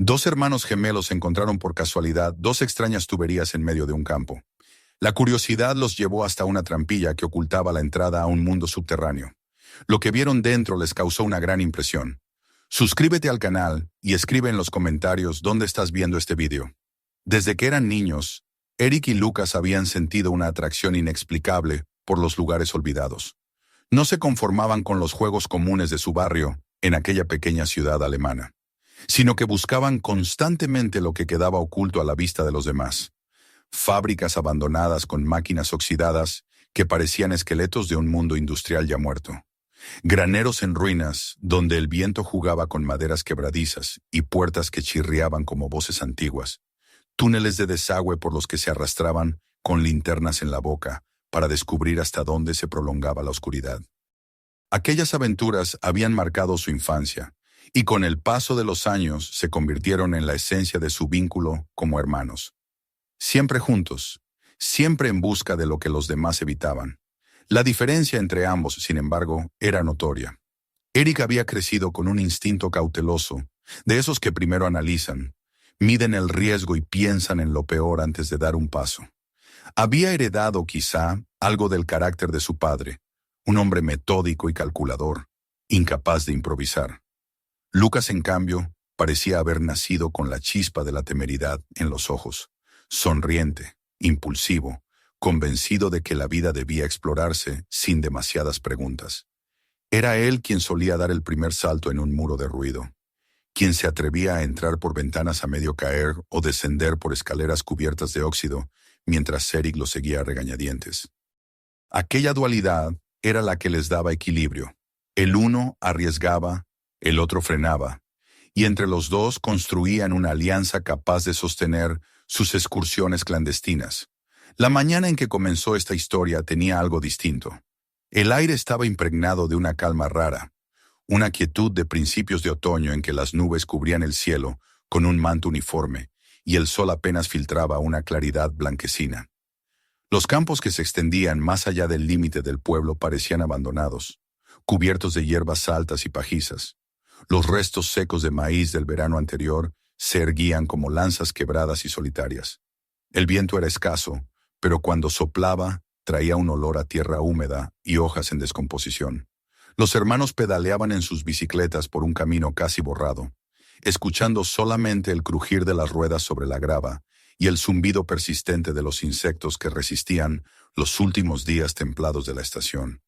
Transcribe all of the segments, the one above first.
Dos hermanos gemelos encontraron por casualidad dos extrañas tuberías en medio de un campo. La curiosidad los llevó hasta una trampilla que ocultaba la entrada a un mundo subterráneo. Lo que vieron dentro les causó una gran impresión. Suscríbete al canal y escribe en los comentarios dónde estás viendo este video. Desde que eran niños, Eric y Lucas habían sentido una atracción inexplicable por los lugares olvidados. No se conformaban con los juegos comunes de su barrio en aquella pequeña ciudad alemana, sino que buscaban constantemente lo que quedaba oculto a la vista de los demás. Fábricas abandonadas con máquinas oxidadas que parecían esqueletos de un mundo industrial ya muerto. Graneros en ruinas donde el viento jugaba con maderas quebradizas y puertas que chirriaban como voces antiguas. Túneles de desagüe por los que se arrastraban con linternas en la boca para descubrir hasta dónde se prolongaba la oscuridad. Aquellas aventuras habían marcado su infancia y con el paso de los años se convirtieron en la esencia de su vínculo como hermanos. Siempre juntos, siempre en busca de lo que los demás evitaban. La diferencia entre ambos, sin embargo, era notoria. Eric había crecido con un instinto cauteloso, de esos que primero analizan, miden el riesgo y piensan en lo peor antes de dar un paso. Había heredado, quizá, algo del carácter de su padre, un hombre metódico y calculador, incapaz de improvisar. Lucas, en cambio, parecía haber nacido con la chispa de la temeridad en los ojos, sonriente, impulsivo, convencido de que la vida debía explorarse sin demasiadas preguntas. Era él quien solía dar el primer salto en un muro de ruido, quien se atrevía a entrar por ventanas a medio caer o descender por escaleras cubiertas de óxido, mientras Eric lo seguía a regañadientes. Aquella dualidad era la que les daba equilibrio. El uno arriesgaba, el otro frenaba, y entre los dos construían una alianza capaz de sostener sus excursiones clandestinas. La mañana en que comenzó esta historia tenía algo distinto. El aire estaba impregnado de una calma rara, una quietud de principios de otoño en que las nubes cubrían el cielo con un manto uniforme y el sol apenas filtraba una claridad blanquecina. Los campos que se extendían más allá del límite del pueblo parecían abandonados, cubiertos de hierbas altas y pajizas. Los restos secos de maíz del verano anterior se erguían como lanzas quebradas y solitarias. El viento era escaso, pero cuando soplaba, traía un olor a tierra húmeda y hojas en descomposición. Los hermanos pedaleaban en sus bicicletas por un camino casi borrado, escuchando solamente el crujir de las ruedas sobre la grava y el zumbido persistente de los insectos que resistían los últimos días templados de la estación.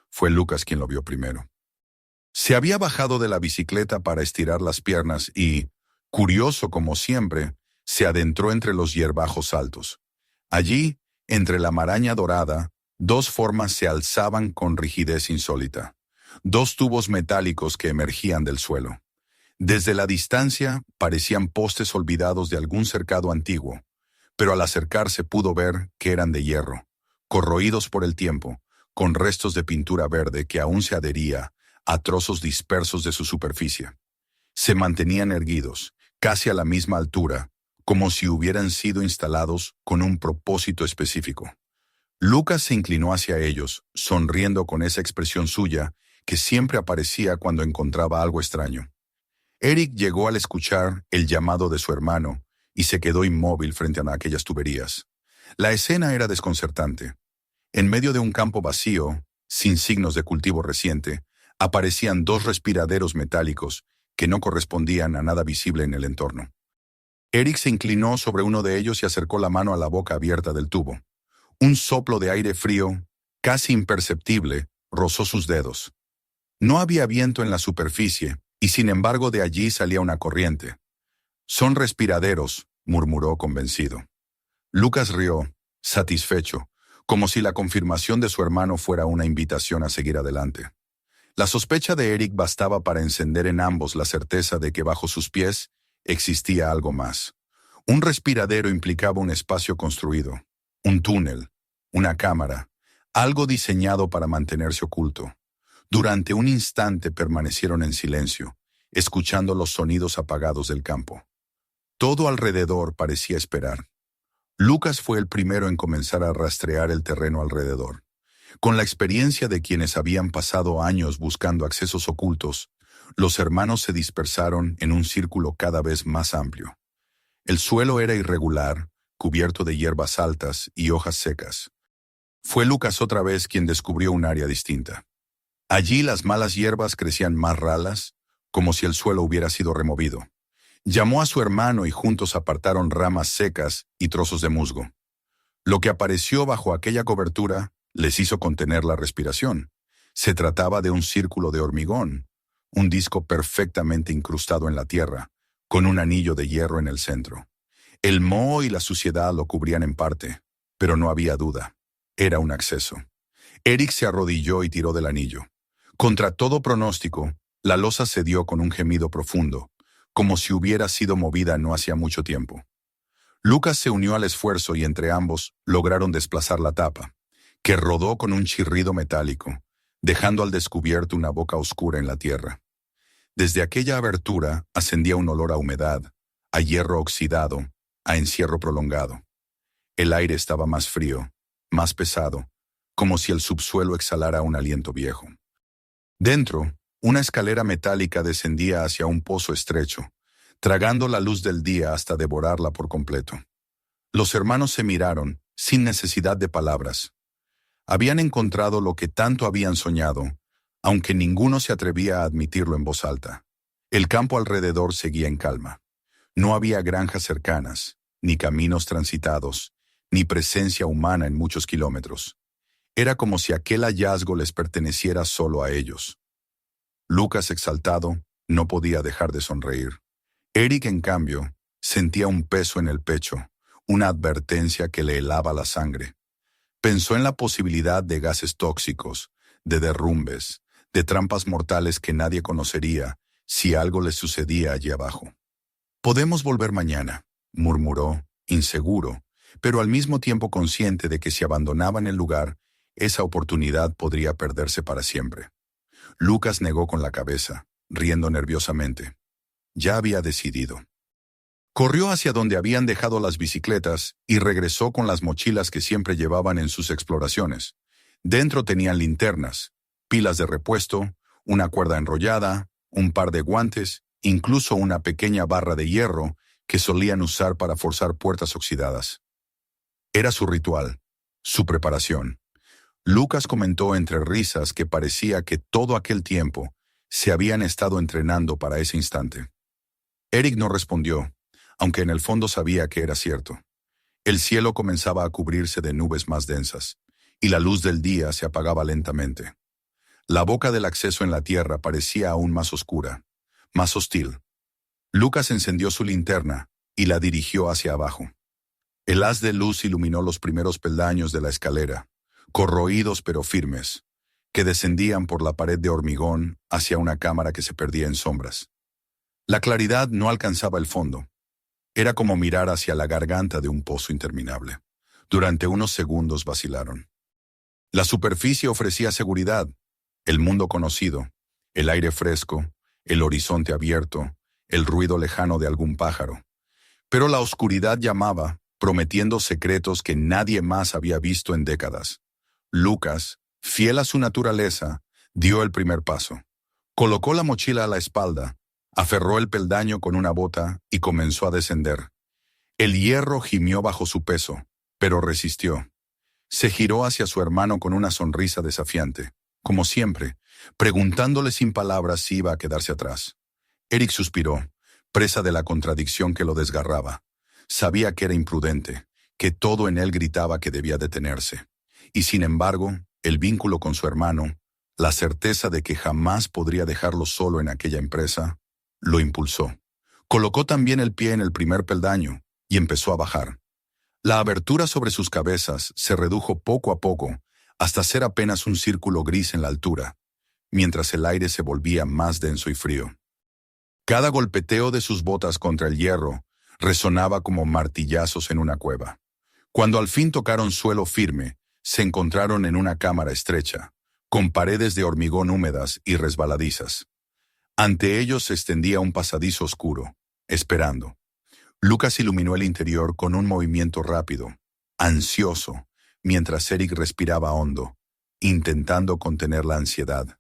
Fue Lucas quien lo vio primero. Se había bajado de la bicicleta para estirar las piernas y, curioso como siempre, se adentró entre los hierbajos altos. Allí, entre la maraña dorada, dos formas se alzaban con rigidez insólita. Dos tubos metálicos que emergían del suelo. Desde la distancia parecían postes olvidados de algún cercado antiguo, pero al acercarse pudo ver que eran de hierro, corroídos por el tiempo, con restos de pintura verde que aún se adhería a trozos dispersos de su superficie. Se mantenían erguidos, casi a la misma altura, como si hubieran sido instalados con un propósito específico. Lucas se inclinó hacia ellos, sonriendo con esa expresión suya que siempre aparecía cuando encontraba algo extraño. Eric llegó al escuchar el llamado de su hermano y se quedó inmóvil frente a aquellas tuberías. La escena era desconcertante. En medio de un campo vacío, sin signos de cultivo reciente, aparecían dos respiraderos metálicos que no correspondían a nada visible en el entorno. Eric se inclinó sobre uno de ellos y acercó la mano a la boca abierta del tubo. Un soplo de aire frío, casi imperceptible, rozó sus dedos. No había viento en la superficie, y sin embargo de allí salía una corriente. «Son respiraderos», murmuró convencido. Lucas rió, satisfecho, como si la confirmación de su hermano fuera una invitación a seguir adelante. La sospecha de Eric bastaba para encender en ambos la certeza de que bajo sus pies existía algo más. Un respiradero implicaba un espacio construido, un túnel, una cámara, algo diseñado para mantenerse oculto. Durante un instante permanecieron en silencio, escuchando los sonidos apagados del campo. Todo alrededor parecía esperar. Lucas fue el primero en comenzar a rastrear el terreno alrededor. Con la experiencia de quienes habían pasado años buscando accesos ocultos, Los hermanos se dispersaron en un círculo cada vez más amplio. El suelo era irregular, cubierto de hierbas altas y hojas secas. Fue Lucas otra vez quien descubrió un área distinta. Allí las malas hierbas crecían más ralas, como si el suelo hubiera sido removido. Llamó a su hermano y juntos apartaron ramas secas y trozos de musgo. Lo que apareció bajo aquella cobertura les hizo contener la respiración. Se trataba de un círculo de hormigón, un disco perfectamente incrustado en la tierra, con un anillo de hierro en el centro. El moho y la suciedad lo cubrían en parte, pero no había duda. Era un acceso. Eric se arrodilló y tiró del anillo. Contra todo pronóstico, la losa cedió con un gemido profundo, como si hubiera sido movida no hacía mucho tiempo. Lucas se unió al esfuerzo y entre ambos lograron desplazar la tapa, que rodó con un chirrido metálico, dejando al descubierto una boca oscura en la tierra. Desde aquella abertura ascendía un olor a humedad, a hierro oxidado, a encierro prolongado. El aire estaba más frío, más pesado, como si el subsuelo exhalara un aliento viejo. Dentro, una escalera metálica descendía hacia un pozo estrecho, tragando la luz del día hasta devorarla por completo. Los hermanos se miraron, sin necesidad de palabras. Habían encontrado lo que tanto habían soñado, aunque ninguno se atrevía a admitirlo en voz alta. El campo alrededor seguía en calma. No había granjas cercanas, ni caminos transitados, ni presencia humana en muchos kilómetros. Era como si aquel hallazgo les perteneciera solo a ellos. Lucas, exaltado, no podía dejar de sonreír. Eric, en cambio, sentía un peso en el pecho, una advertencia que le helaba la sangre. Pensó en la posibilidad de gases tóxicos, de derrumbes, de trampas mortales que nadie conocería si algo le sucedía allí abajo. «Podemos volver mañana», murmuró, inseguro, pero al mismo tiempo consciente de que si abandonaban el lugar, esa oportunidad podría perderse para siempre. Lucas negó con la cabeza, riendo nerviosamente. Ya había decidido. Corrió hacia donde habían dejado las bicicletas y regresó con las mochilas que siempre llevaban en sus exploraciones. Dentro tenían linternas, pilas de repuesto, una cuerda enrollada, un par de guantes, incluso una pequeña barra de hierro que solían usar para forzar puertas oxidadas. Era su ritual, su preparación. Lucas comentó entre risas que parecía que todo aquel tiempo se habían estado entrenando para ese instante. Eric no respondió, aunque en el fondo sabía que era cierto. El cielo comenzaba a cubrirse de nubes más densas, y la luz del día se apagaba lentamente. La boca del acceso en la tierra parecía aún más oscura, más hostil. Lucas encendió su linterna y la dirigió hacia abajo. El haz de luz iluminó los primeros peldaños de la escalera, corroídos pero firmes, que descendían por la pared de hormigón hacia una cámara que se perdía en sombras. La claridad no alcanzaba el fondo. Era como mirar hacia la garganta de un pozo interminable. Durante unos segundos vacilaron. La superficie ofrecía seguridad, el mundo conocido, el aire fresco, el horizonte abierto, el ruido lejano de algún pájaro. Pero la oscuridad llamaba, prometiendo secretos que nadie más había visto en décadas. Lucas, fiel a su naturaleza, dio el primer paso. Colocó la mochila a la espalda, aferró el peldaño con una bota y comenzó a descender. El hierro gimió bajo su peso, pero resistió. Se giró hacia su hermano con una sonrisa desafiante, como siempre, preguntándole sin palabras si iba a quedarse atrás. Eric suspiró, presa de la contradicción que lo desgarraba. Sabía que era imprudente, que todo en él gritaba que debía detenerse. Y sin embargo, el vínculo con su hermano, la certeza de que jamás podría dejarlo solo en aquella empresa, lo impulsó. Colocó también el pie en el primer peldaño y empezó a bajar. La abertura sobre sus cabezas se redujo poco a poco hasta ser apenas un círculo gris en la altura, mientras el aire se volvía más denso y frío. Cada golpeteo de sus botas contra el hierro resonaba como martillazos en una cueva. Cuando al fin tocaron suelo firme, se encontraron en una cámara estrecha, con paredes de hormigón húmedas y resbaladizas. Ante ellos se extendía un pasadizo oscuro, esperando. Lucas iluminó el interior con un movimiento rápido, ansioso, mientras Eric respiraba hondo, intentando contener la ansiedad.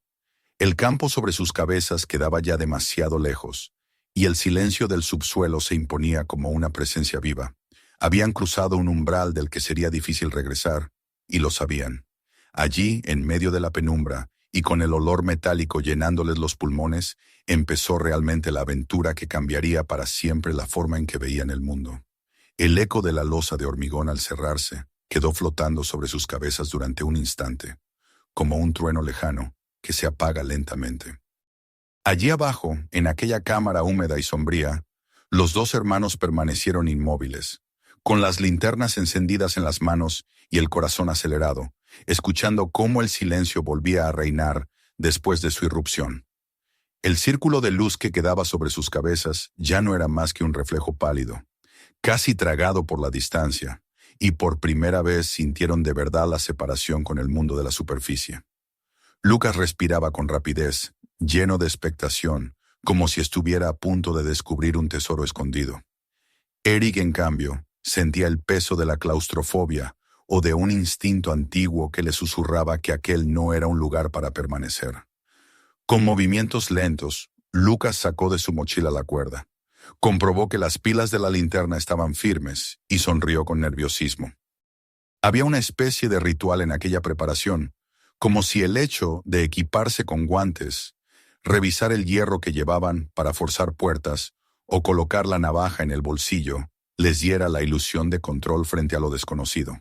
El campo sobre sus cabezas quedaba ya demasiado lejos, y el silencio del subsuelo se imponía como una presencia viva. Habían cruzado un umbral del que sería difícil regresar, y lo sabían. Allí, en medio de la penumbra, y con el olor metálico llenándoles los pulmones, empezó realmente la aventura que cambiaría para siempre la forma en que veían el mundo. El eco de la losa de hormigón al cerrarse quedó flotando sobre sus cabezas durante un instante, como un trueno lejano que se apaga lentamente. Allí abajo, en aquella cámara húmeda y sombría, los dos hermanos permanecieron inmóviles, con las linternas encendidas en las manos y el corazón acelerado, escuchando cómo el silencio volvía a reinar después de su irrupción. El círculo de luz que quedaba sobre sus cabezas ya no era más que un reflejo pálido, casi tragado por la distancia, y por primera vez sintieron de verdad la separación con el mundo de la superficie. Lucas respiraba con rapidez, lleno de expectación, como si estuviera a punto de descubrir un tesoro escondido. Eric, en cambio, sentía el peso de la claustrofobia o de un instinto antiguo que le susurraba que aquel no era un lugar para permanecer. Con movimientos lentos, Lucas sacó de su mochila la cuerda. Comprobó que las pilas de la linterna estaban firmes y sonrió con nerviosismo. Había una especie de ritual en aquella preparación, como si el hecho de equiparse con guantes, revisar el hierro que llevaban para forzar puertas o colocar la navaja en el bolsillo les diera la ilusión de control frente a lo desconocido.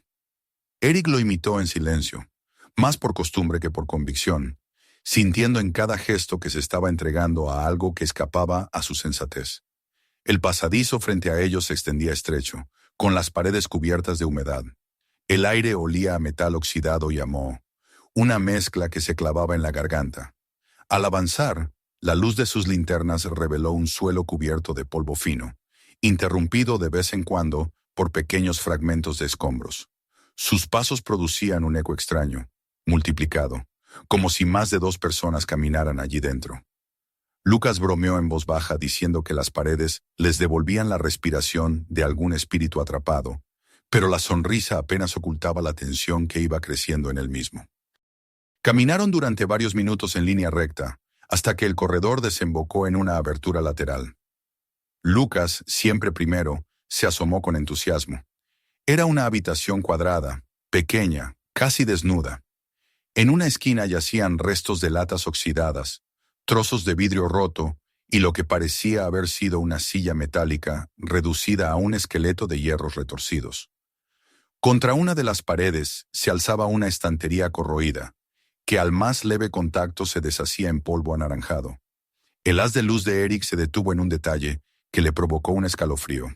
Eric lo imitó en silencio, más por costumbre que por convicción, sintiendo en cada gesto que se estaba entregando a algo que escapaba a su sensatez. El pasadizo frente a ellos se extendía estrecho, con las paredes cubiertas de humedad. El aire olía a metal oxidado y a moho, una mezcla que se clavaba en la garganta. Al avanzar, la luz de sus linternas reveló un suelo cubierto de polvo fino, interrumpido de vez en cuando por pequeños fragmentos de escombros. Sus pasos producían un eco extraño, multiplicado, como si más de 2 personas caminaran allí dentro. Lucas bromeó en voz baja diciendo que las paredes les devolvían la respiración de algún espíritu atrapado, pero la sonrisa apenas ocultaba la tensión que iba creciendo en él mismo. Caminaron durante varios minutos en línea recta, hasta que el corredor desembocó en una abertura lateral. Lucas, siempre primero, se asomó con entusiasmo. Era una habitación cuadrada, pequeña, casi desnuda. En una esquina yacían restos de latas oxidadas, trozos de vidrio roto y lo que parecía haber sido una silla metálica reducida a un esqueleto de hierros retorcidos. Contra una de las paredes se alzaba una estantería corroída, que al más leve contacto se deshacía en polvo anaranjado. El haz de luz de Eric se detuvo en un detalle que le provocó un escalofrío.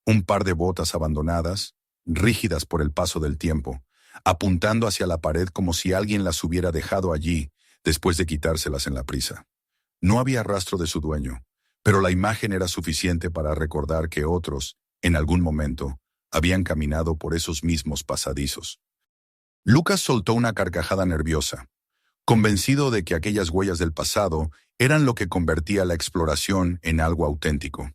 Un par de botas abandonadas, rígidas por el paso del tiempo, apuntando hacia la pared como si alguien las hubiera dejado allí después de quitárselas en la prisa. No había rastro de su dueño, pero la imagen era suficiente para recordar que otros, en algún momento, habían caminado por esos mismos pasadizos. Lucas soltó una carcajada nerviosa, convencido de que aquellas huellas del pasado eran lo que convertía la exploración en algo auténtico.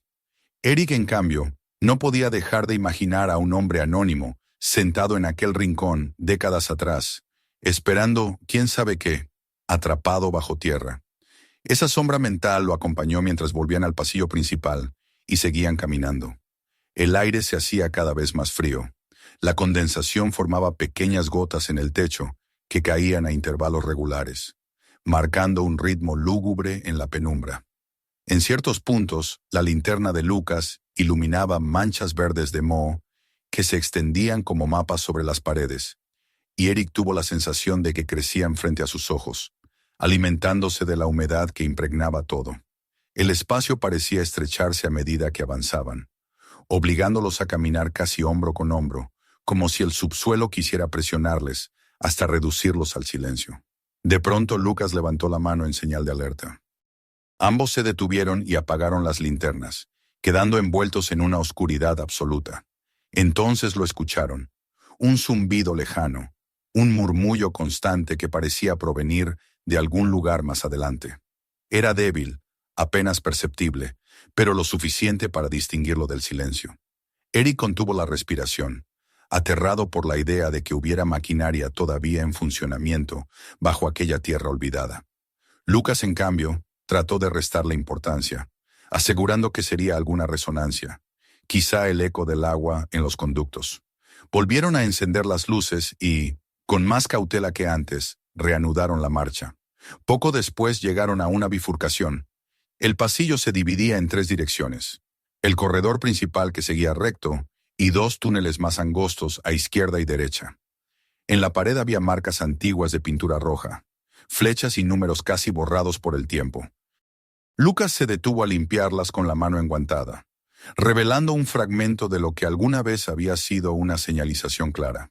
Eric, en cambio, no podía dejar de imaginar a un hombre anónimo, sentado en aquel rincón décadas atrás, esperando quién sabe qué, atrapado bajo tierra. Esa sombra mental lo acompañó mientras volvían al pasillo principal y seguían caminando. El aire se hacía cada vez más frío. La condensación formaba pequeñas gotas en el techo que caían a intervalos regulares, marcando un ritmo lúgubre en la penumbra. En ciertos puntos, la linterna de Lucas iluminaba manchas verdes de moho que se extendían como mapas sobre las paredes, y Eric tuvo la sensación de que crecían frente a sus ojos, alimentándose de la humedad que impregnaba todo. El espacio parecía estrecharse a medida que avanzaban, obligándolos a caminar casi hombro con hombro, como si el subsuelo quisiera presionarles hasta reducirlos al silencio. De pronto Lucas levantó la mano en señal de alerta. Ambos se detuvieron y apagaron las linternas, quedando envueltos en una oscuridad absoluta. Entonces lo escucharon. Un zumbido lejano, un murmullo constante que parecía provenir de algún lugar más adelante. Era débil, apenas perceptible, pero lo suficiente para distinguirlo del silencio. Eric contuvo la respiración, aterrado por la idea de que hubiera maquinaria todavía en funcionamiento bajo aquella tierra olvidada. Lucas, en cambio, trató de restarle importancia, asegurando que sería alguna resonancia, quizá el eco del agua en los conductos. Volvieron a encender las luces y, con más cautela que antes, reanudaron la marcha. Poco después llegaron a una bifurcación. El pasillo se dividía en tres direcciones: el corredor principal, que seguía recto, y dos túneles más angostos a izquierda y derecha. En la pared había marcas antiguas de pintura roja, flechas y números casi borrados por el tiempo. Lucas se detuvo a limpiarlas con la mano enguantada, revelando un fragmento de lo que alguna vez había sido una señalización clara.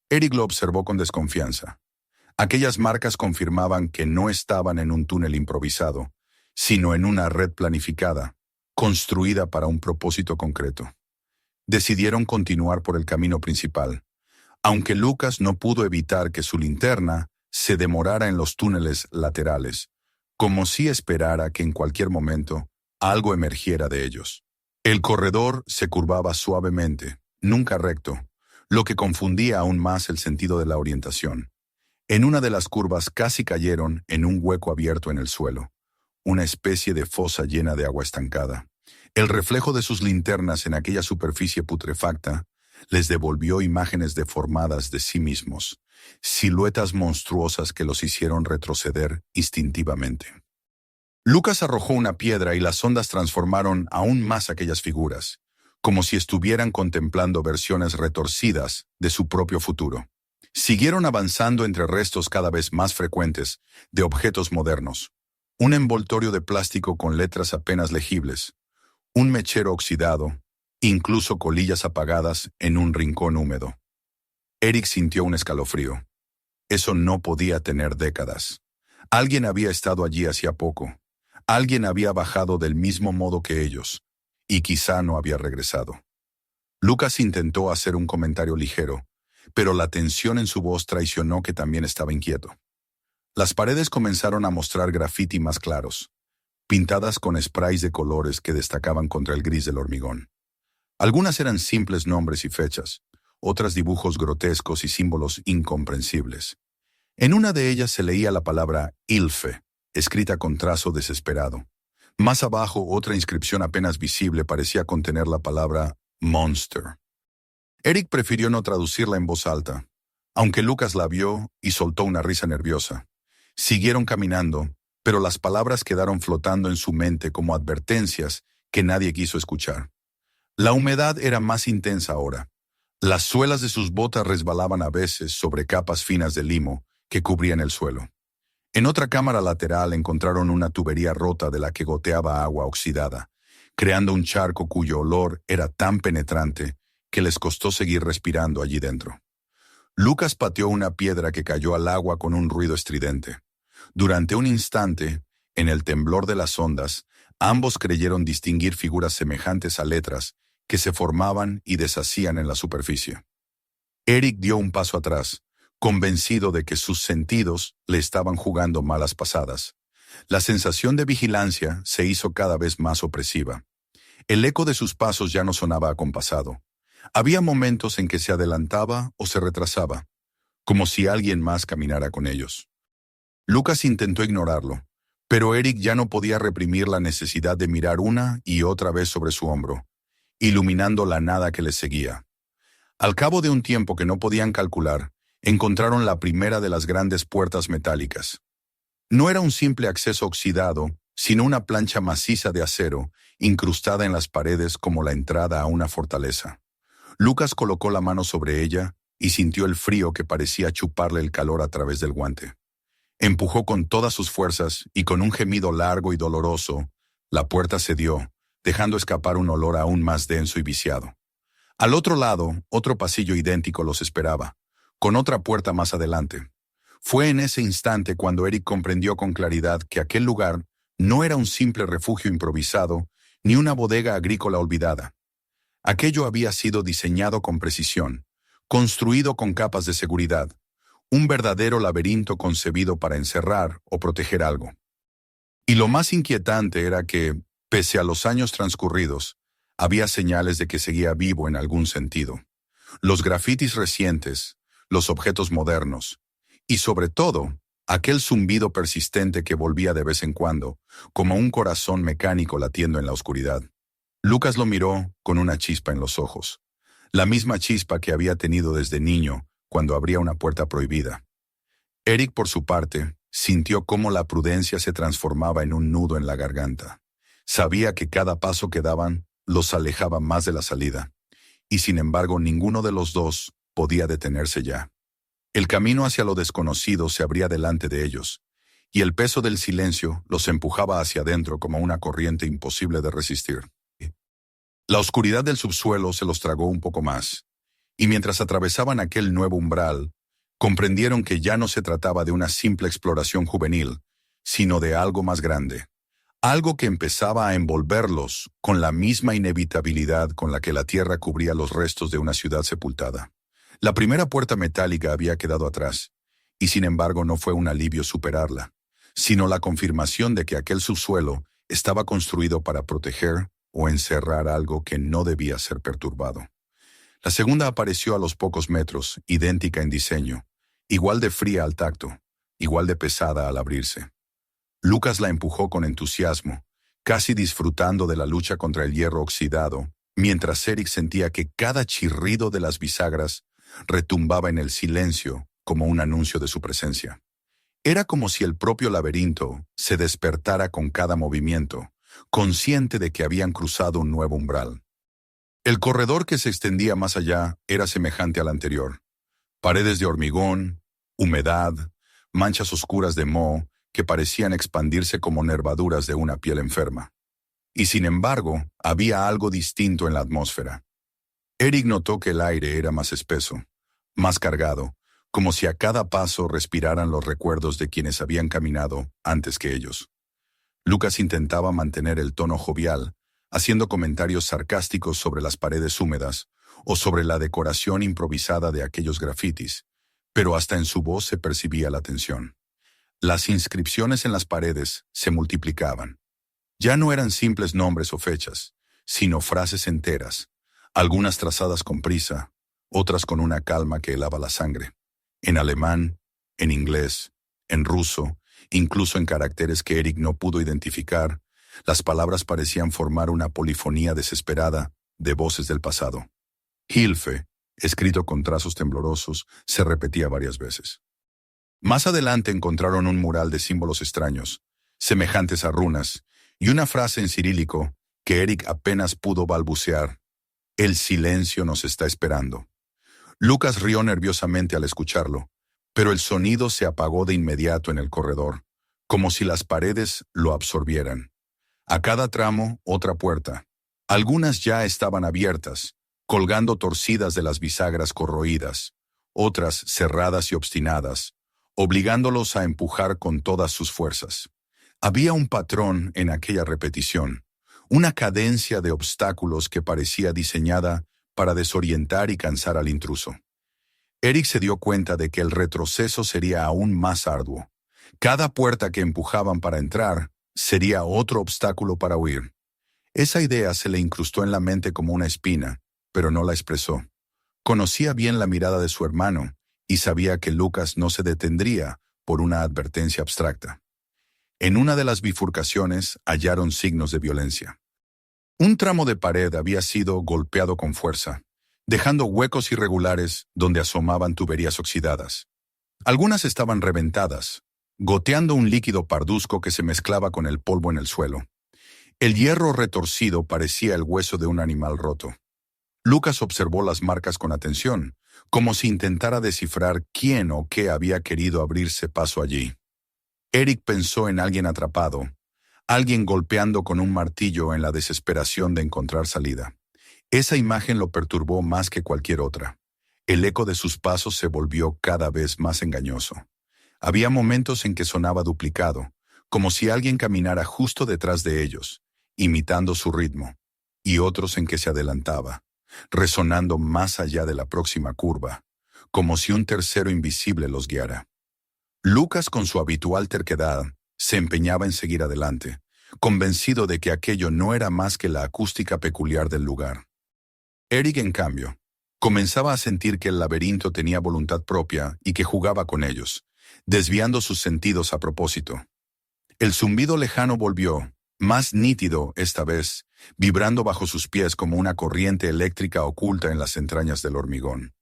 Eric lo observó con desconfianza. Aquellas marcas confirmaban que no estaban en un túnel improvisado, sino en una red planificada, construida para un propósito concreto. Decidieron continuar por el camino principal, aunque Lucas no pudo evitar que su linterna se demorara en los túneles laterales, como si esperara que en cualquier momento algo emergiera de ellos. El corredor se curvaba suavemente, nunca recto, lo que confundía aún más el sentido de la orientación. En una de las curvas casi cayeron en un hueco abierto en el suelo, una especie de fosa llena de agua estancada. El reflejo de sus linternas en aquella superficie putrefacta les devolvió imágenes deformadas de sí mismos, siluetas monstruosas que los hicieron retroceder instintivamente. Lucas arrojó una piedra y las ondas transformaron aún más aquellas figuras, como si estuvieran contemplando versiones retorcidas de su propio futuro. Siguieron avanzando entre restos cada vez más frecuentes de objetos modernos: un envoltorio de plástico con letras apenas legibles, un mechero oxidado, incluso colillas apagadas en un rincón húmedo. Eric sintió un escalofrío. Eso no podía tener décadas. Alguien había estado allí hacía poco. Alguien había bajado del mismo modo que ellos, y quizá no había regresado. Lucas intentó hacer un comentario ligero, pero la tensión en su voz traicionó que también estaba inquieto. Las paredes comenzaron a mostrar grafiti más claros, pintadas con sprays de colores que destacaban contra el gris del hormigón. Algunas eran simples nombres y fechas, otras dibujos grotescos y símbolos incomprensibles. En una de ellas se leía la palabra Ilfe, escrita con trazo desesperado. Más abajo, otra inscripción apenas visible parecía contener la palabra Monster. Eric prefirió no traducirla en voz alta, aunque Lucas la vio y soltó una risa nerviosa. Siguieron caminando, pero las palabras quedaron flotando en su mente como advertencias que nadie quiso escuchar. La humedad era más intensa ahora. Las suelas de sus botas resbalaban a veces sobre capas finas de limo que cubrían el suelo. En otra cámara lateral encontraron una tubería rota de la que goteaba agua oxidada, creando un charco cuyo olor era tan penetrante que les costó seguir respirando allí dentro. Lucas pateó una piedra que cayó al agua con un ruido estridente. Durante un instante, en el temblor de las ondas, ambos creyeron distinguir figuras semejantes a letras que se formaban y deshacían en la superficie. Eric dio un paso atrás, convencido de que sus sentidos le estaban jugando malas pasadas. La sensación de vigilancia se hizo cada vez más opresiva. El eco de sus pasos ya no sonaba acompasado. Había momentos en que se adelantaba o se retrasaba, como si alguien más caminara con ellos. Lucas intentó ignorarlo, pero Eric ya no podía reprimir la necesidad de mirar una y otra vez sobre su hombro, iluminando la nada que les seguía. Al cabo de un tiempo que no podían calcular, encontraron la primera de las grandes puertas metálicas. No era un simple acceso oxidado, sino una plancha maciza de acero, incrustada en las paredes como la entrada a una fortaleza. Lucas colocó la mano sobre ella y sintió el frío que parecía chuparle el calor a través del guante. Empujó con todas sus fuerzas y con un gemido largo y doloroso, la puerta cedió, dejando escapar un olor aún más denso y viciado. Al otro lado, otro pasillo idéntico los esperaba, con otra puerta más adelante. Fue en ese instante cuando Eric comprendió con claridad que aquel lugar no era un simple refugio improvisado ni una bodega agrícola olvidada. Aquello había sido diseñado con precisión, construido con capas de seguridad, un verdadero laberinto concebido para encerrar o proteger algo. Y lo más inquietante era que, pese a los años transcurridos, había señales de que seguía vivo en algún sentido. Los grafitis recientes, los objetos modernos y, sobre todo, Aquel zumbido persistente que volvía de vez en cuando, como un corazón mecánico latiendo en la oscuridad. Lucas lo miró con una chispa en los ojos. La misma chispa que había tenido desde niño cuando abría una puerta prohibida. Eric, por su parte, sintió cómo la prudencia se transformaba en un nudo en la garganta. Sabía que cada paso que daban los alejaba más de la salida, y sin embargo ninguno de los dos podía detenerse ya. El camino hacia lo desconocido se abría delante de ellos, y el peso del silencio los empujaba hacia adentro como una corriente imposible de resistir. La oscuridad del subsuelo se los tragó un poco más, y mientras atravesaban aquel nuevo umbral, comprendieron que ya no se trataba de una simple exploración juvenil, sino de algo más grande. Algo que empezaba a envolverlos con la misma inevitabilidad con la que la tierra cubría los restos de una ciudad sepultada. La primera puerta metálica había quedado atrás, y sin embargo no fue un alivio superarla, sino la confirmación de que aquel subsuelo estaba construido para proteger o encerrar algo que no debía ser perturbado. La segunda apareció a los pocos metros, idéntica en diseño, igual de fría al tacto, igual de pesada al abrirse. Lucas la empujó con entusiasmo, casi disfrutando de la lucha contra el hierro oxidado, mientras Eric sentía que cada chirrido de las bisagras retumbaba en el silencio como un anuncio de su presencia. Era como si el propio laberinto se despertara con cada movimiento, consciente de que habían cruzado un nuevo umbral. El corredor que se extendía más allá era semejante al anterior. Paredes de hormigón, humedad, manchas oscuras de moho que parecían expandirse como nervaduras de una piel enferma. Y sin embargo, había algo distinto en la atmósfera. Eric notó que el aire era más espeso, más cargado, como si a cada paso respiraran los recuerdos de quienes habían caminado antes que ellos. Lucas intentaba mantener el tono jovial, haciendo comentarios sarcásticos sobre las paredes húmedas o sobre la decoración improvisada de aquellos grafitis, pero hasta en su voz se percibía la tensión. Las inscripciones en las paredes se multiplicaban. Ya no eran simples nombres o fechas, sino frases enteras, algunas trazadas con prisa, otras con una calma que helaba la sangre. En alemán, en inglés, en ruso, incluso en caracteres que Eric no pudo identificar, las palabras parecían formar una polifonía desesperada de voces del pasado. Hilfe, escrito con trazos temblorosos, se repetía varias veces. Más adelante encontraron un mural de símbolos extraños, semejantes a runas, y una frase en cirílico que Eric apenas pudo balbucear. El silencio nos está esperando. Lucas rió nerviosamente al escucharlo, pero el sonido se apagó de inmediato en el corredor, como si las paredes lo absorbieran. A cada tramo, otra puerta. Algunas ya estaban abiertas, colgando torcidas de las bisagras corroídas, otras cerradas y obstinadas, obligándolos a empujar con todas sus fuerzas. Había un patrón en aquella repetición, una cadencia de obstáculos que parecía diseñada para desorientar y cansar al intruso. Eric se dio cuenta de que el retroceso sería aún más arduo. Cada puerta que empujaban para entrar sería otro obstáculo para huir. Esa idea se le incrustó en la mente como una espina, pero no la expresó. Conocía bien la mirada de su hermano y sabía que Lucas no se detendría por una advertencia abstracta. En una de las bifurcaciones hallaron signos de violencia. Un tramo de pared había sido golpeado con fuerza, dejando huecos irregulares donde asomaban tuberías oxidadas. Algunas estaban reventadas, goteando un líquido parduzco que se mezclaba con el polvo en el suelo. El hierro retorcido parecía el hueso de un animal roto. Lucas observó las marcas con atención, como si intentara descifrar quién o qué había querido abrirse paso allí. Eric pensó en alguien atrapado, alguien golpeando con un martillo en la desesperación de encontrar salida. Esa imagen lo perturbó más que cualquier otra. El eco de sus pasos se volvió cada vez más engañoso. Había momentos en que sonaba duplicado, como si alguien caminara justo detrás de ellos, imitando su ritmo, y otros en que se adelantaba, resonando más allá de la próxima curva, como si un tercero invisible los guiara. Lucas, con su habitual terquedad, se empeñaba en seguir adelante, convencido de que aquello no era más que la acústica peculiar del lugar. Eric, en cambio, comenzaba a sentir que el laberinto tenía voluntad propia y que jugaba con ellos, desviando sus sentidos a propósito. El zumbido lejano volvió, más nítido esta vez, vibrando bajo sus pies como una corriente eléctrica oculta en las entrañas del hormigón.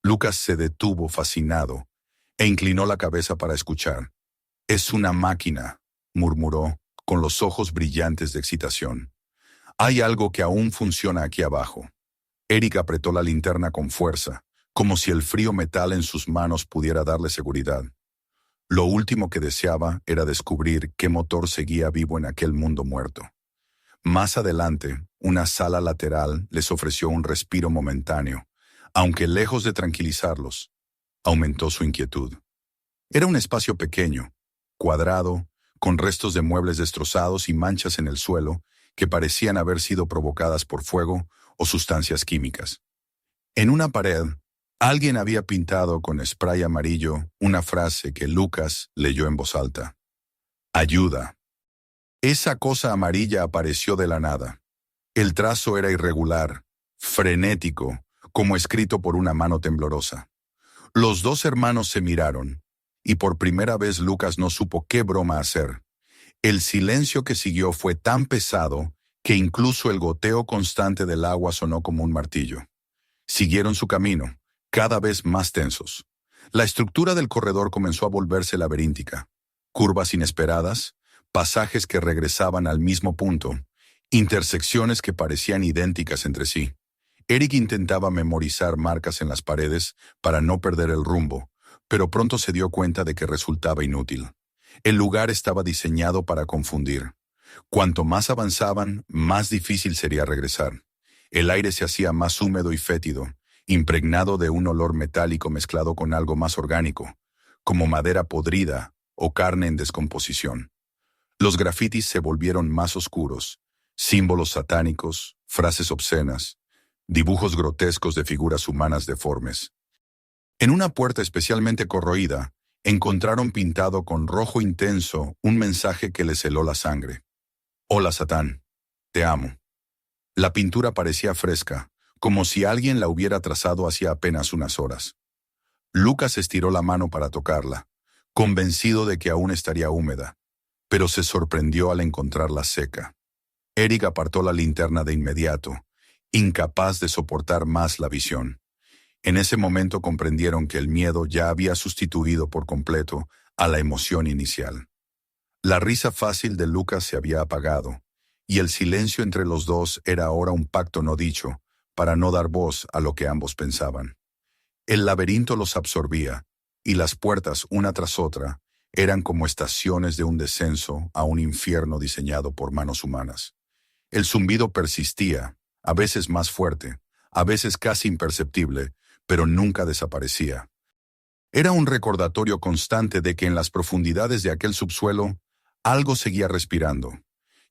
Lucas se detuvo fascinado e inclinó la cabeza para escuchar. «Es una máquina», murmuró, con los ojos brillantes de excitación. «Hay algo que aún funciona aquí abajo». Eric apretó la linterna con fuerza, como si el frío metal en sus manos pudiera darle seguridad. Lo último que deseaba era descubrir qué motor seguía vivo en aquel mundo muerto. Más adelante, una sala lateral les ofreció un respiro momentáneo, aunque lejos de tranquilizarlos, aumentó su inquietud. Era un espacio pequeño, cuadrado, con restos de muebles destrozados y manchas en el suelo que parecían haber sido provocadas por fuego o sustancias químicas. En una pared, alguien había pintado con spray amarillo una frase que Lucas leyó en voz alta. «Ayuda». Esa cosa amarilla apareció de la nada. El trazo era irregular, frenético, como escrito por una mano temblorosa. Los dos hermanos se miraron, y por primera vez Lucas no supo qué broma hacer. El silencio que siguió fue tan pesado que incluso el goteo constante del agua sonó como un martillo. Siguieron su camino, cada vez más tensos. La estructura del corredor comenzó a volverse laberíntica. Curvas inesperadas, pasajes que regresaban al mismo punto, intersecciones que parecían idénticas entre sí. Eric intentaba memorizar marcas en las paredes para no perder el rumbo, pero pronto se dio cuenta de que resultaba inútil. El lugar estaba diseñado para confundir. Cuanto más avanzaban, más difícil sería regresar. El aire se hacía más húmedo y fétido, impregnado de un olor metálico mezclado con algo más orgánico, como madera podrida o carne en descomposición. Los grafitis se volvieron más oscuros, símbolos satánicos, frases obscenas, dibujos grotescos de figuras humanas deformes. En una puerta especialmente corroída, encontraron pintado con rojo intenso un mensaje que les heló la sangre. «Hola, Satán. Te amo». La pintura parecía fresca, como si alguien la hubiera trazado hacía apenas unas horas. Lucas estiró la mano para tocarla, convencido de que aún estaría húmeda, pero se sorprendió al encontrarla seca. Eric apartó la linterna de inmediato, incapaz de soportar más la visión. En ese momento comprendieron que el miedo ya había sustituido por completo a la emoción inicial. La risa fácil de Lucas se había apagado, y el silencio entre los dos era ahora un pacto no dicho, para no dar voz a lo que ambos pensaban. El laberinto los absorbía, y las puertas, una tras otra, eran como estaciones de un descenso a un infierno diseñado por manos humanas. El zumbido persistía, a veces más fuerte, a veces casi imperceptible, pero nunca desaparecía. Era un recordatorio constante de que en las profundidades de aquel subsuelo, algo seguía respirando,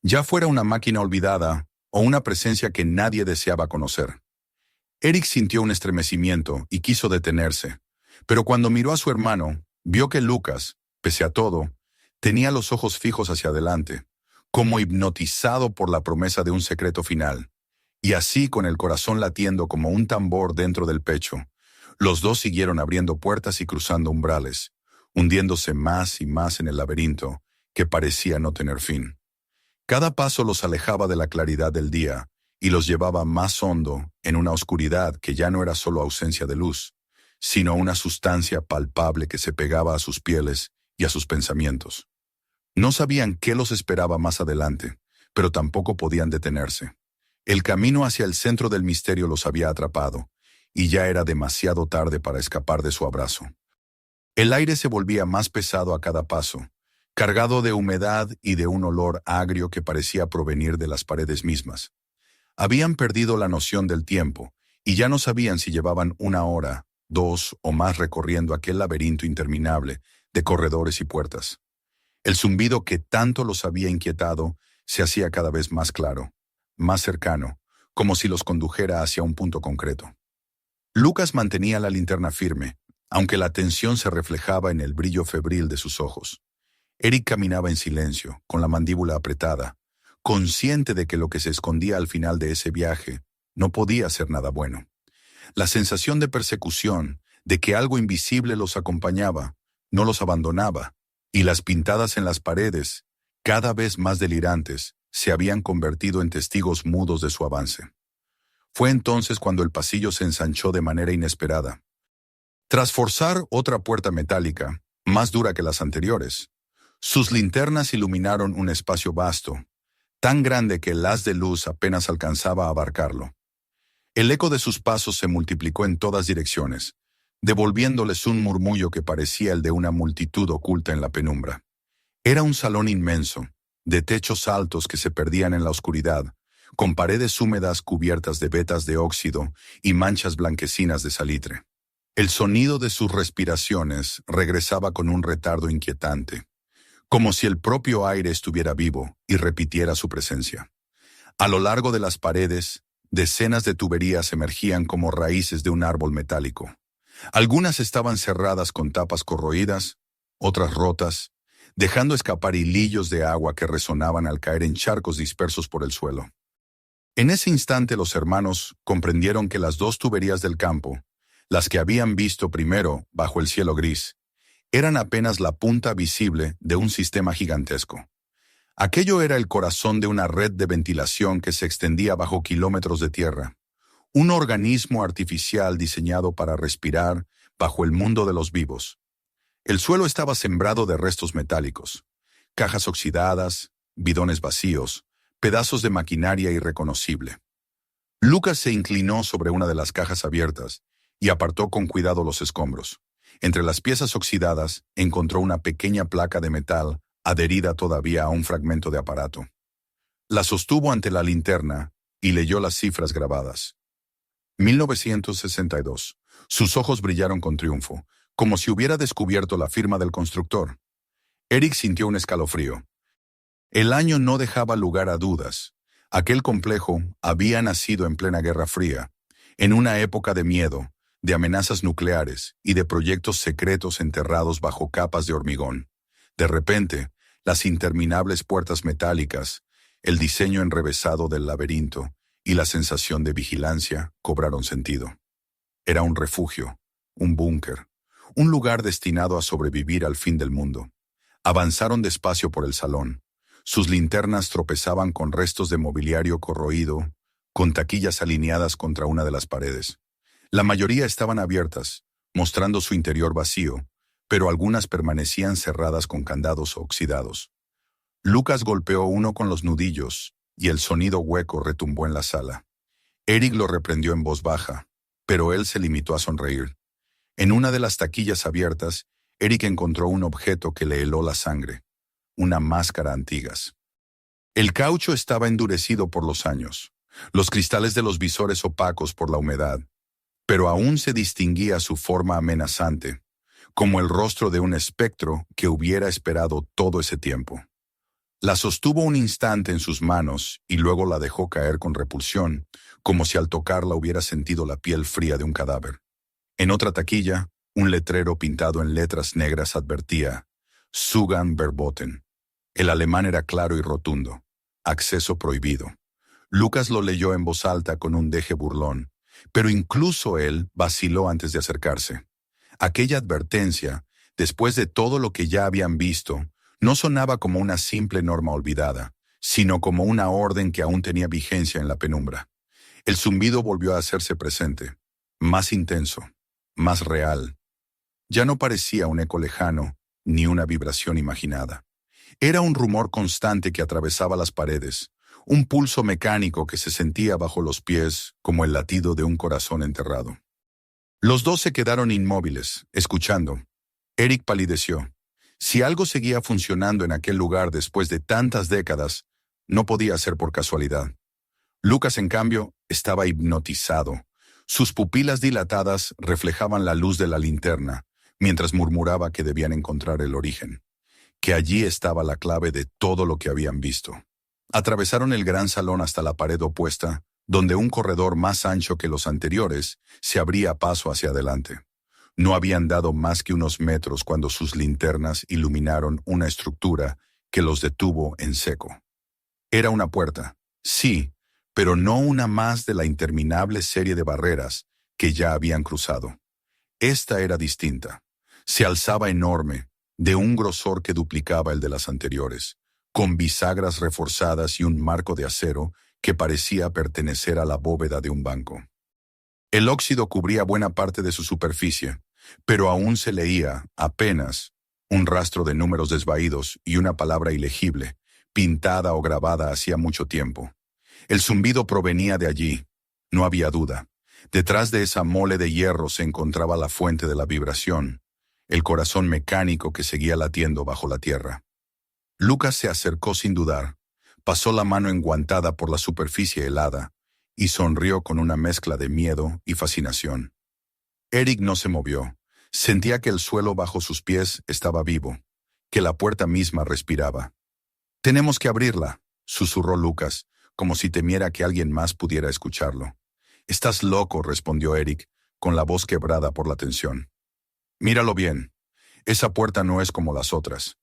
ya fuera una máquina olvidada o una presencia que nadie deseaba conocer. Eric sintió un estremecimiento y quiso detenerse, pero cuando miró a su hermano, vio que Lucas, pese a todo, tenía los ojos fijos hacia adelante, como hipnotizado por la promesa de un secreto final. Y así, con el corazón latiendo como un tambor dentro del pecho, los dos siguieron abriendo puertas y cruzando umbrales, hundiéndose más y más en el laberinto, que parecía no tener fin. Cada paso los alejaba de la claridad del día y los llevaba más hondo en una oscuridad que ya no era solo ausencia de luz, sino una sustancia palpable que se pegaba a sus pieles y a sus pensamientos. No sabían qué los esperaba más adelante, pero tampoco podían detenerse. El camino hacia el centro del misterio los había atrapado, y ya era demasiado tarde para escapar de su abrazo. El aire se volvía más pesado a cada paso, cargado de humedad y de un olor agrio que parecía provenir de las paredes mismas. Habían perdido la noción del tiempo, y ya no sabían si llevaban 1 hora, 2 o más recorriendo aquel laberinto interminable de corredores y puertas. El zumbido que tanto los había inquietado se hacía cada vez más claro, más cercano, como si los condujera hacia un punto concreto. Lucas mantenía la linterna firme, aunque la tensión se reflejaba en el brillo febril de sus ojos. Eric caminaba en silencio, con la mandíbula apretada, consciente de que lo que se escondía al final de ese viaje no podía ser nada bueno. La sensación de persecución, de que algo invisible los acompañaba, no los abandonaba, y las pintadas en las paredes, cada vez más delirantes, se habían convertido en testigos mudos de su avance. Fue entonces cuando el pasillo se ensanchó de manera inesperada. Tras forzar otra puerta metálica, más dura que las anteriores, sus linternas iluminaron un espacio vasto, tan grande que el haz de luz apenas alcanzaba a abarcarlo. El eco de sus pasos se multiplicó en todas direcciones, devolviéndoles un murmullo que parecía el de una multitud oculta en la penumbra. Era un salón inmenso, de techos altos que se perdían en la oscuridad, con paredes húmedas cubiertas de vetas de óxido y manchas blanquecinas de salitre. El sonido de sus respiraciones regresaba con un retardo inquietante, como si el propio aire estuviera vivo y repitiera su presencia. A lo largo de las paredes, decenas de tuberías emergían como raíces de un árbol metálico. Algunas estaban cerradas con tapas corroídas, otras rotas, dejando escapar hilillos de agua que resonaban al caer en charcos dispersos por el suelo. En ese instante los hermanos comprendieron que las dos tuberías del campo, las que habían visto primero bajo el cielo gris, eran apenas la punta visible de un sistema gigantesco. Aquello era el corazón de una red de ventilación que se extendía bajo kilómetros de tierra, un organismo artificial diseñado para respirar bajo el mundo de los vivos. El suelo estaba sembrado de restos metálicos, cajas oxidadas, bidones vacíos, pedazos de maquinaria irreconocible. Lucas se inclinó sobre una de las cajas abiertas y apartó con cuidado los escombros. Entre las piezas oxidadas encontró una pequeña placa de metal adherida todavía a un fragmento de aparato. La sostuvo ante la linterna y leyó las cifras grabadas. 1962. Sus ojos brillaron con triunfo, como si hubiera descubierto la firma del constructor. Eric sintió un escalofrío. El año no dejaba lugar a dudas. Aquel complejo había nacido en plena Guerra Fría, en una época de miedo, de amenazas nucleares y de proyectos secretos enterrados bajo capas de hormigón. De repente, las interminables puertas metálicas, el diseño enrevesado del laberinto y la sensación de vigilancia cobraron sentido. Era un refugio, un búnker, un lugar destinado a sobrevivir al fin del mundo. Avanzaron despacio por el salón. Sus linternas tropezaban con restos de mobiliario corroído, con taquillas alineadas contra una de las paredes. La mayoría estaban abiertas, mostrando su interior vacío, pero algunas permanecían cerradas con candados oxidados. Lucas golpeó uno con los nudillos, y el sonido hueco retumbó en la sala. Eric lo reprendió en voz baja, pero él se limitó a sonreír. En una de las taquillas abiertas, Eric encontró un objeto que le heló la sangre, una máscara antigas. El caucho estaba endurecido por los años, los cristales de los visores opacos por la humedad, pero aún se distinguía su forma amenazante, como el rostro de un espectro que hubiera esperado todo ese tiempo. La sostuvo un instante en sus manos y luego la dejó caer con repulsión, como si al tocarla hubiera sentido la piel fría de un cadáver. En otra taquilla, un letrero pintado en letras negras advertía: Zugang verboten. El alemán era claro y rotundo: acceso prohibido. Lucas lo leyó en voz alta con un deje burlón, pero incluso él vaciló antes de acercarse. Aquella advertencia, después de todo lo que ya habían visto, no sonaba como una simple norma olvidada, sino como una orden que aún tenía vigencia en la penumbra. El zumbido volvió a hacerse presente, más intenso, más real. Ya no parecía un eco lejano, ni una vibración imaginada. Era un rumor constante que atravesaba las paredes, un pulso mecánico que se sentía bajo los pies como el latido de un corazón enterrado. Los dos se quedaron inmóviles, escuchando. Eric palideció. Si algo seguía funcionando en aquel lugar después de tantas décadas, no podía ser por casualidad. Lucas, en cambio, estaba hipnotizado. Sus pupilas dilatadas reflejaban la luz de la linterna, mientras murmuraba que debían encontrar el origen, que allí estaba la clave de todo lo que habían visto. Atravesaron el gran salón hasta la pared opuesta, donde un corredor más ancho que los anteriores se abría paso hacia adelante. No habían dado más que unos metros cuando sus linternas iluminaron una estructura que los detuvo en seco. Era una puerta, sí, pero no una más de la interminable serie de barreras que ya habían cruzado. Esta era distinta. Se alzaba enorme, de un grosor que duplicaba el de las anteriores, con bisagras reforzadas y un marco de acero que parecía pertenecer a la bóveda de un banco. El óxido cubría buena parte de su superficie, pero aún se leía, apenas, un rastro de números desvaídos y una palabra ilegible, pintada o grabada hacía mucho tiempo. El zumbido provenía de allí, no había duda. Detrás de esa mole de hierro se encontraba la fuente de la vibración, el corazón mecánico que seguía latiendo bajo la tierra. Lucas se acercó sin dudar, pasó la mano enguantada por la superficie helada y sonrió con una mezcla de miedo y fascinación. Eric no se movió. Sentía que el suelo bajo sus pies estaba vivo, que la puerta misma respiraba. «Tenemos que abrirla», susurró Lucas, como si temiera que alguien más pudiera escucharlo. «Estás loco», respondió Eric, con la voz quebrada por la tensión. «Míralo bien. Esa puerta no es como las otras.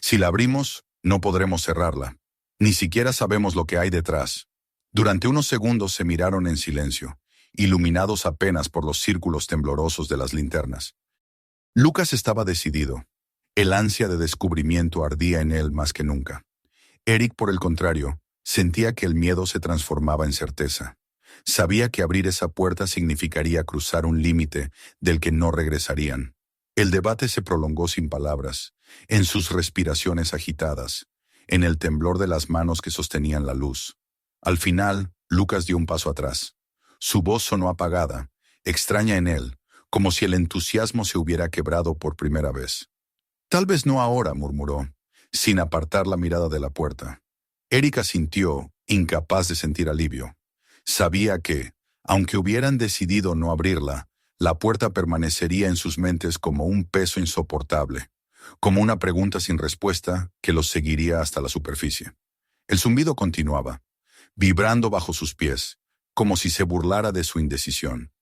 Si la abrimos, no podremos cerrarla. Ni siquiera sabemos lo que hay detrás». Durante unos segundos se miraron en silencio, iluminados apenas por los círculos temblorosos de las linternas. Lucas estaba decidido. El ansia de descubrimiento ardía en él más que nunca. Eric, por el contrario, sentía que el miedo se transformaba en certeza. Sabía que abrir esa puerta significaría cruzar un límite del que no regresarían. El debate se prolongó sin palabras, en sus respiraciones agitadas, en el temblor de las manos que sostenían la luz. Al final, Lucas dio un paso atrás. Su voz sonó apagada, extraña en él, como si el entusiasmo se hubiera quebrado por primera vez. «Tal vez no ahora», murmuró, sin apartar la mirada de la puerta. Erika sintió, incapaz de sentir alivio. Sabía que, aunque hubieran decidido no abrirla, la puerta permanecería en sus mentes como un peso insoportable, como una pregunta sin respuesta que los seguiría hasta la superficie. El zumbido continuaba, vibrando bajo sus pies, como si se burlara de su indecisión.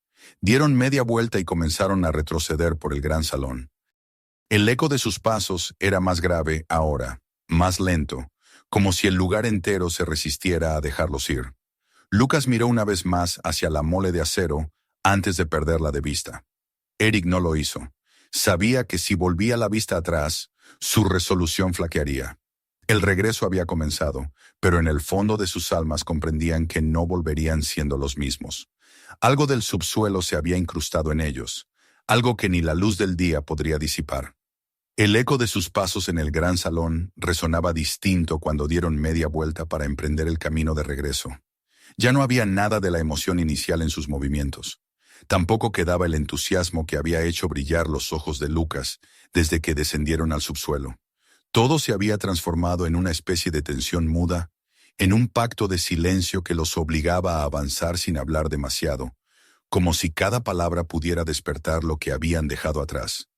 Dieron media vuelta y comenzaron a retroceder por el gran salón. El eco de sus pasos era más grave ahora, más lento, como si el lugar entero se resistiera a dejarlos ir. Lucas miró una vez más hacia la mole de acero antes de perderla de vista. Eric no lo hizo. Sabía que si volvía la vista atrás, su resolución flaquearía. El regreso había comenzado, pero en el fondo de sus almas comprendían que no volverían siendo los mismos. Algo del subsuelo se había incrustado en ellos, algo que ni la luz del día podría disipar. El eco de sus pasos en el gran salón resonaba distinto cuando dieron media vuelta para emprender el camino de regreso. Ya no había nada de la emoción inicial en sus movimientos. Tampoco quedaba el entusiasmo que había hecho brillar los ojos de Lucas desde que descendieron al subsuelo. Todo se había transformado en una especie de tensión muda, en un pacto de silencio que los obligaba a avanzar sin hablar demasiado, como si cada palabra pudiera despertar lo que habían dejado atrás.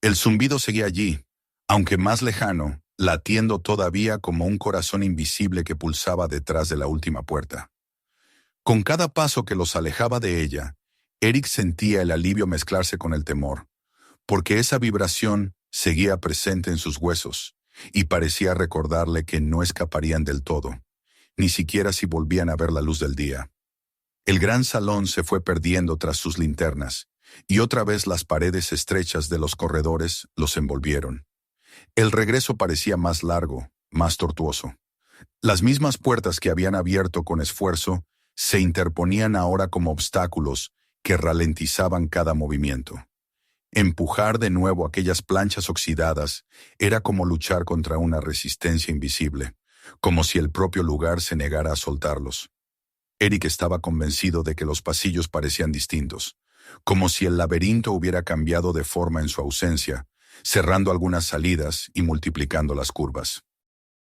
El zumbido seguía allí, aunque más lejano, latiendo todavía como un corazón invisible que pulsaba detrás de la última puerta. Con cada paso que los alejaba de ella, Eric sentía el alivio mezclarse con el temor, porque esa vibración seguía presente en sus huesos y parecía recordarle que no escaparían del todo, ni siquiera si volvían a ver la luz del día. El gran salón se fue perdiendo tras sus linternas, y otra vez las paredes estrechas de los corredores los envolvieron. El regreso parecía más largo, más tortuoso. Las mismas puertas que habían abierto con esfuerzo se interponían ahora como obstáculos que ralentizaban cada movimiento. Empujar de nuevo aquellas planchas oxidadas era como luchar contra una resistencia invisible, como si el propio lugar se negara a soltarlos. Eric estaba convencido de que los pasillos parecían distintos, como si el laberinto hubiera cambiado de forma en su ausencia, cerrando algunas salidas y multiplicando las curvas.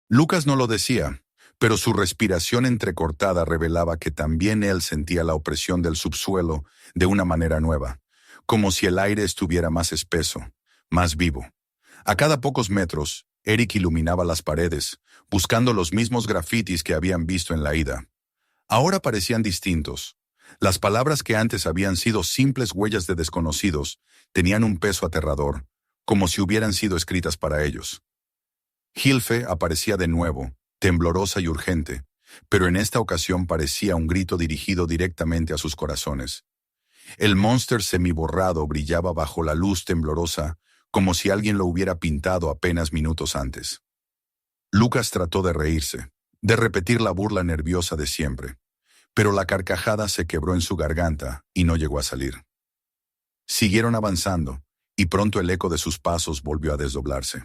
Lucas no lo decía, pero su respiración entrecortada revelaba que también él sentía la opresión del subsuelo de una manera nueva, como si el aire estuviera más espeso, más vivo. A cada pocos metros, Eric iluminaba las paredes, buscando los mismos grafitis que habían visto en la ida. Ahora parecían distintos. Las palabras que antes habían sido simples huellas de desconocidos tenían un peso aterrador, como si hubieran sido escritas para ellos. Hilfe aparecía de nuevo, temblorosa y urgente, pero en esta ocasión parecía un grito dirigido directamente a sus corazones. El monster semiborrado brillaba bajo la luz temblorosa como si alguien lo hubiera pintado apenas minutos antes. Lucas trató de reírse, de repetir la burla nerviosa de siempre, pero la carcajada se quebró en su garganta y no llegó a salir. Siguieron avanzando, y pronto el eco de sus pasos volvió a desdoblarse.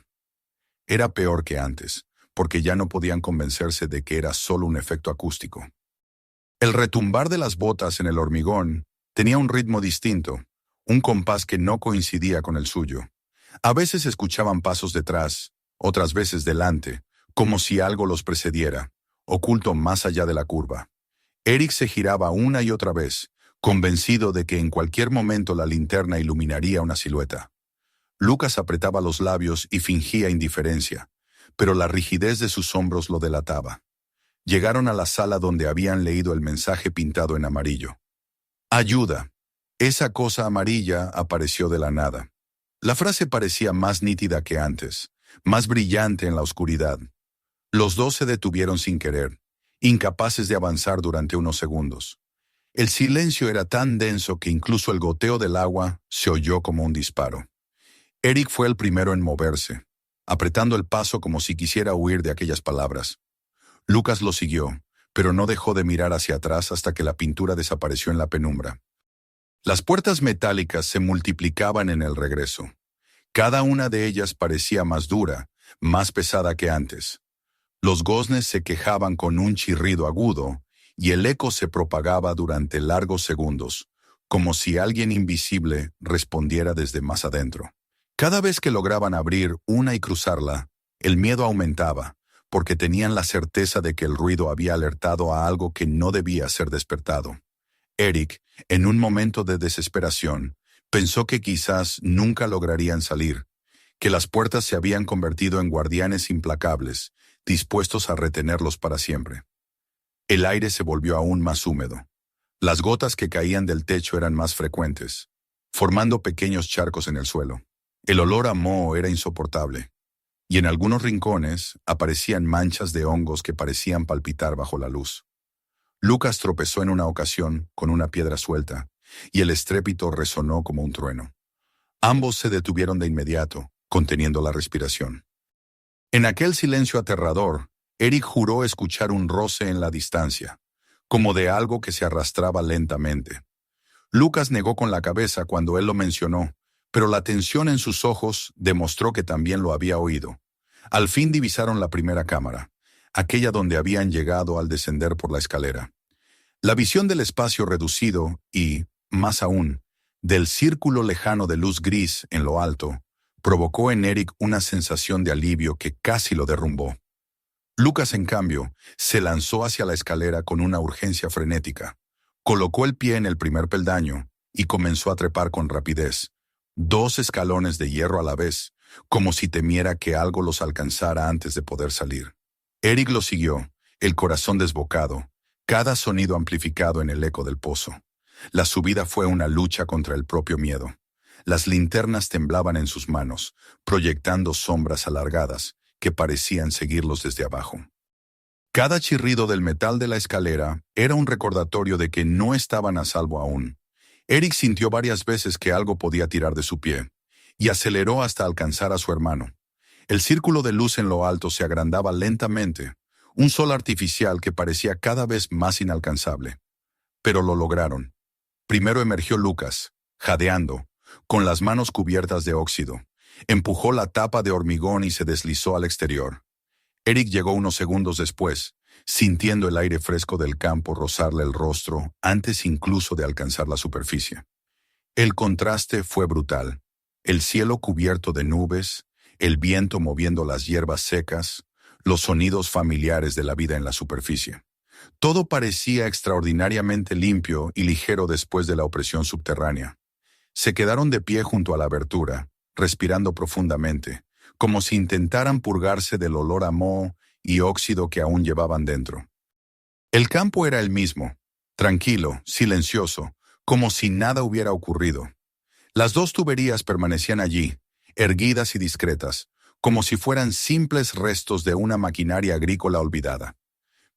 Era peor que antes, porque ya no podían convencerse de que era solo un efecto acústico. El retumbar de las botas en el hormigón tenía un ritmo distinto, un compás que no coincidía con el suyo. A veces escuchaban pasos detrás, otras veces delante, como si algo los precediera, oculto más allá de la curva. Eric se giraba una y otra vez, convencido de que en cualquier momento la linterna iluminaría una silueta. Lucas apretaba los labios y fingía indiferencia, pero la rigidez de sus hombros lo delataba. Llegaron a la sala donde habían leído el mensaje pintado en amarillo. «Ayuda». Esa cosa amarilla apareció de la nada. La frase parecía más nítida que antes, más brillante en la oscuridad. Los dos se detuvieron sin querer, incapaces de avanzar durante unos segundos. El silencio era tan denso que incluso el goteo del agua se oyó como un disparo. Eric fue el primero en moverse, apretando el paso como si quisiera huir de aquellas palabras. Lucas lo siguió, pero no dejó de mirar hacia atrás hasta que la pintura desapareció en la penumbra. Las puertas metálicas se multiplicaban en el regreso. Cada una de ellas parecía más dura, más pesada que antes. Los goznes se quejaban con un chirrido agudo, y el eco se propagaba durante largos segundos, como si alguien invisible respondiera desde más adentro. Cada vez que lograban abrir una y cruzarla, el miedo aumentaba, porque tenían la certeza de que el ruido había alertado a algo que no debía ser despertado. Eric, en un momento de desesperación, pensó que quizás nunca lograrían salir, que las puertas se habían convertido en guardianes implacables, dispuestos a retenerlos para siempre. El aire se volvió aún más húmedo. Las gotas que caían del techo eran más frecuentes, formando pequeños charcos en el suelo. El olor a moho era insoportable, y en algunos rincones aparecían manchas de hongos que parecían palpitar bajo la luz. Lucas tropezó en una ocasión con una piedra suelta, y el estrépito resonó como un trueno. Ambos se detuvieron de inmediato, conteniendo la respiración. En aquel silencio aterrador, Eric juró escuchar un roce en la distancia, como de algo que se arrastraba lentamente. Lucas negó con la cabeza cuando él lo mencionó, pero la tensión en sus ojos demostró que también lo había oído. Al fin divisaron la primera cámara, aquella donde habían llegado al descender por la escalera. La visión del espacio reducido y, más aún, del círculo lejano de luz gris en lo alto, provocó en Eric una sensación de alivio que casi lo derrumbó. Lucas, en cambio, se lanzó hacia la escalera con una urgencia frenética. Colocó el pie en el primer peldaño y comenzó a trepar con rapidez, 2 escalones de hierro a la vez, como si temiera que algo los alcanzara antes de poder salir. Eric lo siguió, el corazón desbocado, cada sonido amplificado en el eco del pozo. La subida fue una lucha contra el propio miedo. Las linternas temblaban en sus manos, proyectando sombras alargadas que parecían seguirlos desde abajo. Cada chirrido del metal de la escalera era un recordatorio de que no estaban a salvo aún. Eric sintió varias veces que algo podía tirar de su pie, y aceleró hasta alcanzar a su hermano. El círculo de luz en lo alto se agrandaba lentamente, un sol artificial que parecía cada vez más inalcanzable. Pero lo lograron. Primero emergió Lucas, jadeando, con las manos cubiertas de óxido. Empujó la tapa de hormigón y se deslizó al exterior. Eric llegó unos segundos después, sintiendo el aire fresco del campo rozarle el rostro antes incluso de alcanzar la superficie. El contraste fue brutal. El cielo cubierto de nubes, el viento moviendo las hierbas secas, los sonidos familiares de la vida en la superficie. Todo parecía extraordinariamente limpio y ligero después de la opresión subterránea. Se quedaron de pie junto a la abertura, respirando profundamente, como si intentaran purgarse del olor a moho y óxido que aún llevaban dentro. El campo era el mismo, tranquilo, silencioso, como si nada hubiera ocurrido. Las 2 tuberías permanecían allí, erguidas y discretas, como si fueran simples restos de una maquinaria agrícola olvidada.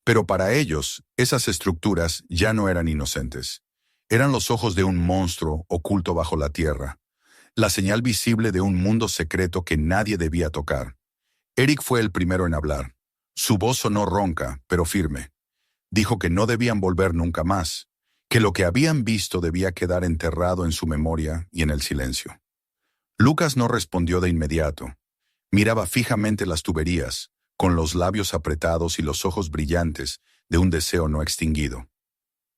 Pero para ellos, esas estructuras ya no eran inocentes. Eran los ojos de un monstruo oculto bajo la tierra. la señal visible de un mundo secreto que nadie debía tocar. Eric fue el primero en hablar. Su voz sonó ronca, pero firme. Dijo que no debían volver nunca más, que lo que habían visto debía quedar enterrado en su memoria y en el silencio. Lucas no respondió de inmediato. Miraba fijamente las tuberías, con los labios apretados y los ojos brillantes de un deseo no extinguido.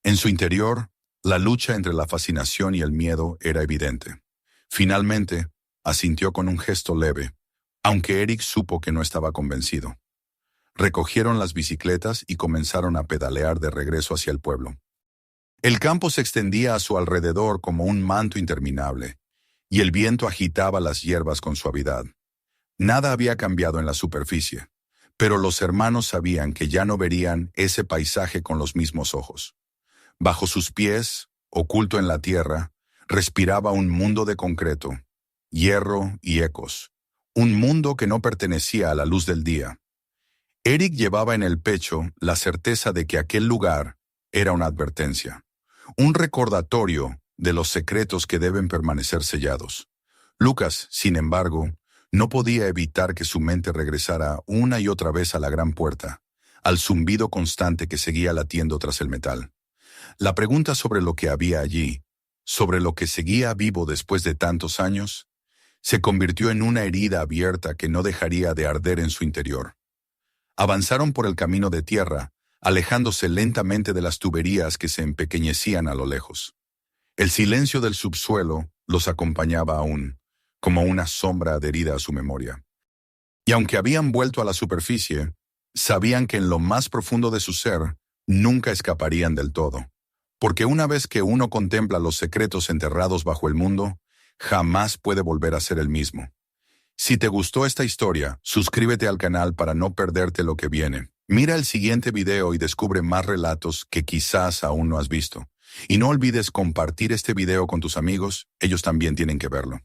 En su interior, la lucha entre la fascinación y el miedo era evidente. Finalmente, asintió con un gesto leve, aunque Eric supo que no estaba convencido. Recogieron las bicicletas y comenzaron a pedalear de regreso hacia el pueblo. El campo se extendía a su alrededor como un manto interminable, y el viento agitaba las hierbas con suavidad. Nada había cambiado en la superficie, pero los hermanos sabían que ya no verían ese paisaje con los mismos ojos. Bajo sus pies, oculto en la tierra, respiraba un mundo de concreto, hierro y ecos, un mundo que no pertenecía a la luz del día. Eric llevaba en el pecho la certeza de que aquel lugar era una advertencia, un recordatorio de los secretos que deben permanecer sellados. Lucas, sin embargo, no podía evitar que su mente regresara una y otra vez a la gran puerta, al zumbido constante que seguía latiendo tras el metal. La pregunta sobre lo que había allí, sobre lo que seguía vivo después de tantos años, se convirtió en una herida abierta que no dejaría de arder en su interior. Avanzaron por el camino de tierra, alejándose lentamente de las tuberías que se empequeñecían a lo lejos. El silencio del subsuelo los acompañaba aún, como una sombra adherida a su memoria. Y aunque habían vuelto a la superficie, sabían que en lo más profundo de su ser nunca escaparían del todo, porque una vez que uno contempla los secretos enterrados bajo el mundo, jamás puede volver a ser el mismo. Si te gustó esta historia, suscríbete al canal para no perderte lo que viene. Mira el siguiente video y descubre más relatos que quizás aún no has visto. Y no olvides compartir este video con tus amigos, ellos también tienen que verlo.